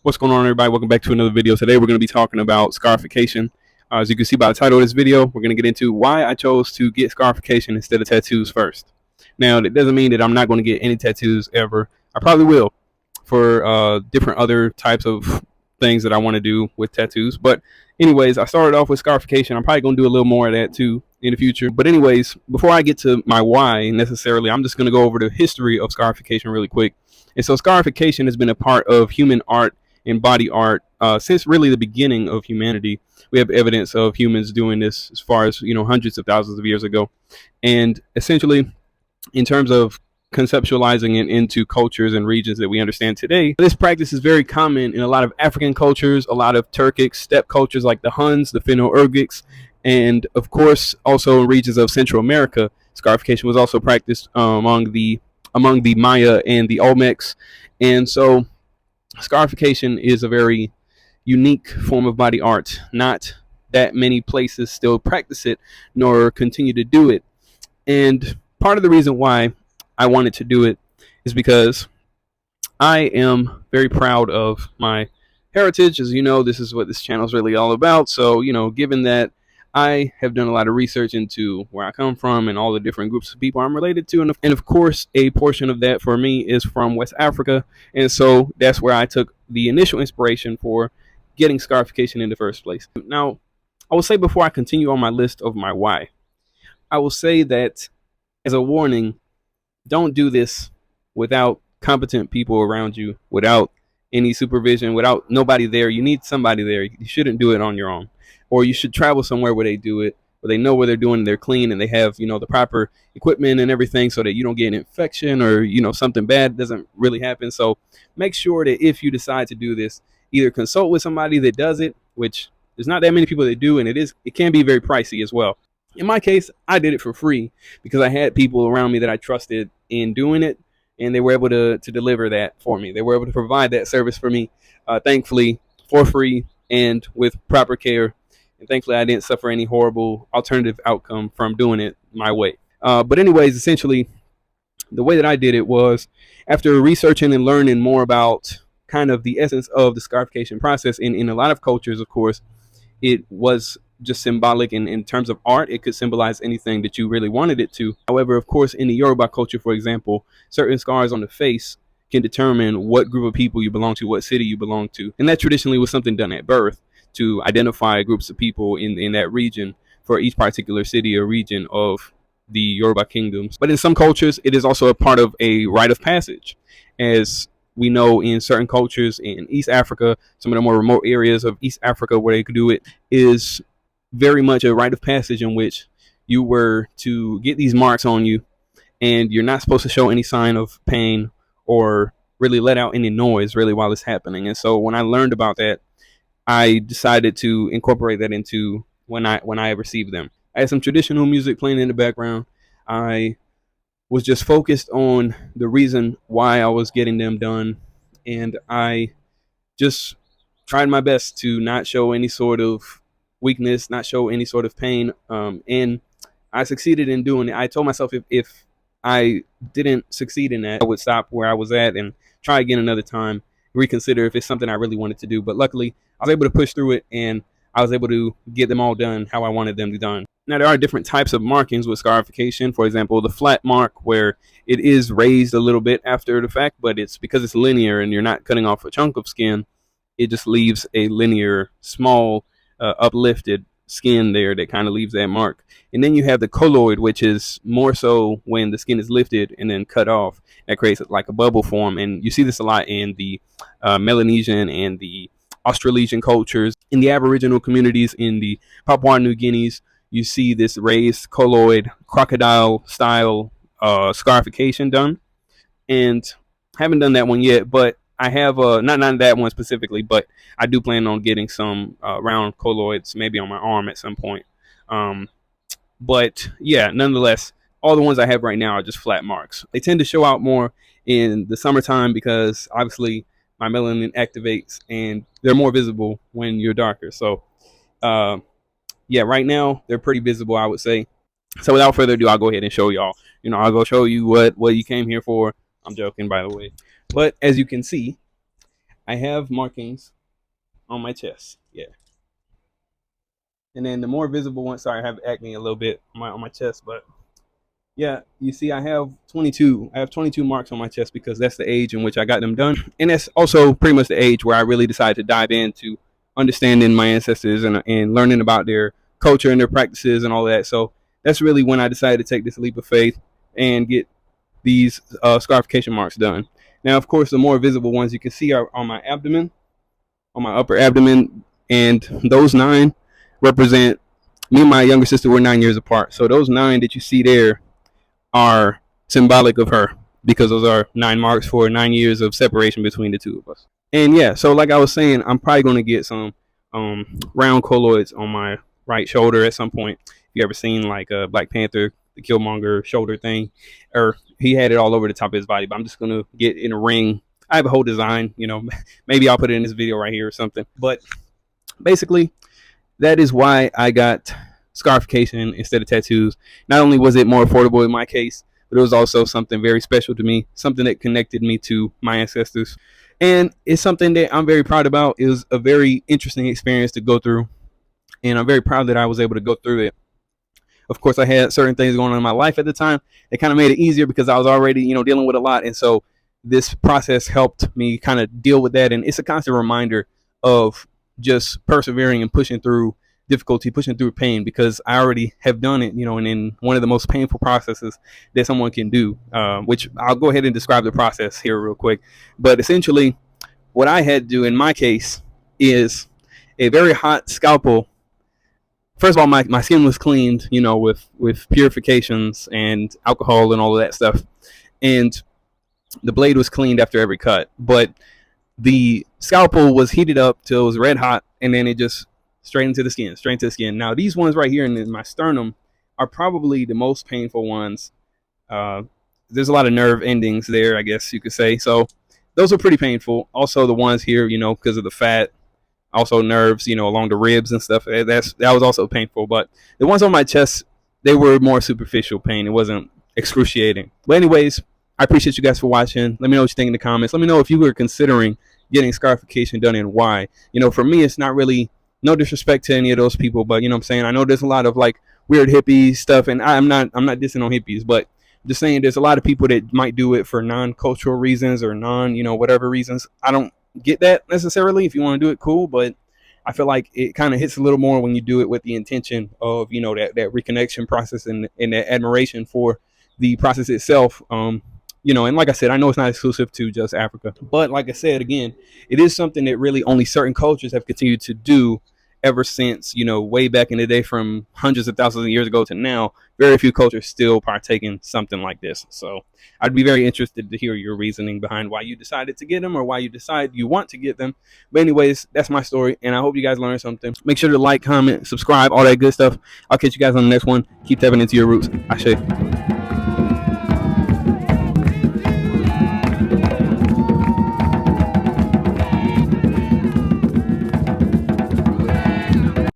What's going on, everybody? Welcome back to another video. Today we're going to be talking about scarification. As you can see by the title of this video, we're going to get into why I chose to get scarification instead of tattoos first. Now, that doesn't mean that I'm not going to get any tattoos ever. I probably will for different other types of things that I want to do with tattoos. But anyways, I started off with scarification. I'm probably going to do a little more of that too in the future. But anyways, before I get to my why necessarily, I'm just going to go over the history of scarification really quick. And so scarification has been a part of human art and body art since really the beginning of humanity. We have evidence of humans doing this as far as, hundreds of thousands of years ago. And essentially, in terms of conceptualizing it into cultures and regions that we understand today, this practice is very common in a lot of African cultures, a lot of Turkic steppe cultures like the Huns, the Finno-Ugrics, and of course also in regions of Central America. Scarification was also practiced among the Maya and the Olmecs. And so scarification is a very unique form of body art. Not that many places still practice it nor continue to do it. And part of the reason why I wanted to do it is because I am very proud of my heritage. As you know, this is what this channel is really all about. So, given that I have done a lot of research into where I come from and all the different groups of people I'm related to. And of course, a portion of that for me is from West Africa. And so that's where I took the initial inspiration for getting scarification in the first place. Now, I will say before I continue on my list of my why, I will say that as a warning, don't do this without competent people around you, without any supervision, without nobody there. You need somebody there. You shouldn't do it on your own. Or you should travel somewhere where they do it, where they know what they're doing, they're clean, and they have, the proper equipment and everything so that you don't get an infection or, something bad doesn't really happen. So make sure that if you decide to do this, either consult with somebody that does it, which there's not that many people that do, and it can be very pricey as well. In my case, I did it for free because I had people around me that I trusted in doing it, and they were able to deliver that for me. They were able to provide that service for me, thankfully, for free and with proper care. And thankfully, I didn't suffer any horrible alternative outcome from doing it my way. But anyways, essentially, the way that I did it was after researching and learning more about kind of the essence of the scarification process. In a lot of cultures, of course, it was just symbolic in terms of art. It could symbolize anything that you really wanted it to. However, of course, in the Yoruba culture, for example, certain scars on the face can determine what group of people you belong to, what city you belong to. And that traditionally was something done at birth to identify groups of people in that region for each particular city or region of the Yoruba kingdoms. But in some cultures, it is also a part of a rite of passage. As we know, in certain cultures in East Africa, some of the more remote areas of East Africa where they could do it, is very much a rite of passage in which you were to get these marks on you, and you're not supposed to show any sign of pain or really let out any noise really while it's happening. And so when I learned about that, I decided to incorporate that into when I received them. I had some traditional music playing in the background. I was just focused on the reason why I was getting them done, and I just tried my best to not show any sort of weakness, not show any sort of pain, and I succeeded in doing it. I told myself if I didn't succeed in that, I would stop where I was at and try again another time, reconsider if it's something I really wanted to do. But luckily, I was able to push through it, and I was able to get them all done how I wanted them to be done. Now, there are different types of markings with scarification. For example, the flat mark, where it is raised a little bit after the fact, but it's because it's linear and you're not cutting off a chunk of skin. It just leaves a linear, small, uplifted skin there that kind of leaves that mark. And then you have the colloid, which is more so when the skin is lifted and then cut off. That creates like a bubble form. And you see this a lot in the Melanesian and the Australasian cultures. In the Aboriginal communities in the Papua New Guineas, you see this raised colloid crocodile style scarification done. And I haven't done that one yet, but I have not that one specifically, but I do plan on getting some round colloids maybe on my arm at some point. But yeah, nonetheless, all the ones I have right now are just flat marks. They tend to show out more in the summertime because obviously my melanin activates and they're more visible when you're darker. So yeah, right now they're pretty visible, I would say. So without further ado, I'll go ahead and show y'all. I'll go show you what you came here for. I'm joking, by the way. But as you can see, I have markings on my chest. Yeah. And then the more visible one, sorry, I have acne a little bit on my chest, but yeah, you see, I have 22. I have 22 marks on my chest because that's the age in which I got them done, and that's also pretty much the age where I really decided to dive into understanding my ancestors and learning about their culture and their practices and all that. So that's really when I decided to take this leap of faith and get these scarification marks done. Now, of course, the more visible ones you can see are on my abdomen, on my upper abdomen, and those 9 represent me and my younger sister were 9 years apart. So those 9 that you see there are symbolic of her because those are 9 marks for 9 years of separation between the two of us. And yeah, so like I was saying, I'm probably going to get some round colloids on my right shoulder at some point. If you ever seen like Black Panther, the Killmonger shoulder thing, or he had it all over the top of his body, but I'm just going to get in a ring. I have a whole design, maybe I'll put it in this video right here or something. But basically, that is why I got scarification instead of tattoos. Not only was it more affordable in my case, but it was also something very special to me, something that connected me to my ancestors. And it's something that I'm very proud about. It was a very interesting experience to go through, and I'm very proud that I was able to go through it. Of course, I had certain things going on in my life at the time. It kind of made it easier because I was already, dealing with a lot. And so this process helped me kind of deal with that. And it's a constant reminder of just persevering and pushing through difficulty, pushing through pain, because I already have done it, and in one of the most painful processes that someone can do, which I'll go ahead and describe the process here real quick. But essentially, what I had to do in my case is a very hot scalpel. First of all, my skin was cleaned, with purifications and alcohol and all of that stuff. And the blade was cleaned after every cut. But the scalpel was heated up till it was red hot, and then it just straight into the skin. Now, these ones right here in my sternum are probably the most painful ones. There's a lot of nerve endings there, I guess you could say. So those are pretty painful. Also, the ones here, because of the fat. Also nerves, along the ribs and stuff. That was also painful. But the ones on my chest, they were more superficial pain. It wasn't excruciating. But anyways, I appreciate you guys for watching. Let me know what you think in the comments. Let me know if you were considering getting scarification done and why. For me, it's not really, no disrespect to any of those people, but I'm saying, I know there's a lot of like weird hippie stuff, and I'm not dissing on hippies, but just saying there's a lot of people that might do it for non-cultural reasons or whatever reasons. I don't get that necessarily. If you want to do it, cool, but I feel like it kind of hits a little more when you do it with the intention of that reconnection process and that admiration for the process itself. And like I said, I know it's not exclusive to just Africa, but like I said, again, it is something that really only certain cultures have continued to do ever since, way back in the day, from hundreds of thousands of years ago to now. Very few cultures still partake in something like this. So I'd be very interested to hear your reasoning behind why you decided to get them or why you decide you want to get them. But anyways, that's my story, and I hope you guys learned something. Make sure to like, comment, subscribe, all that good stuff. I'll catch you guys on the next one. Keep tapping into your roots. Ashe.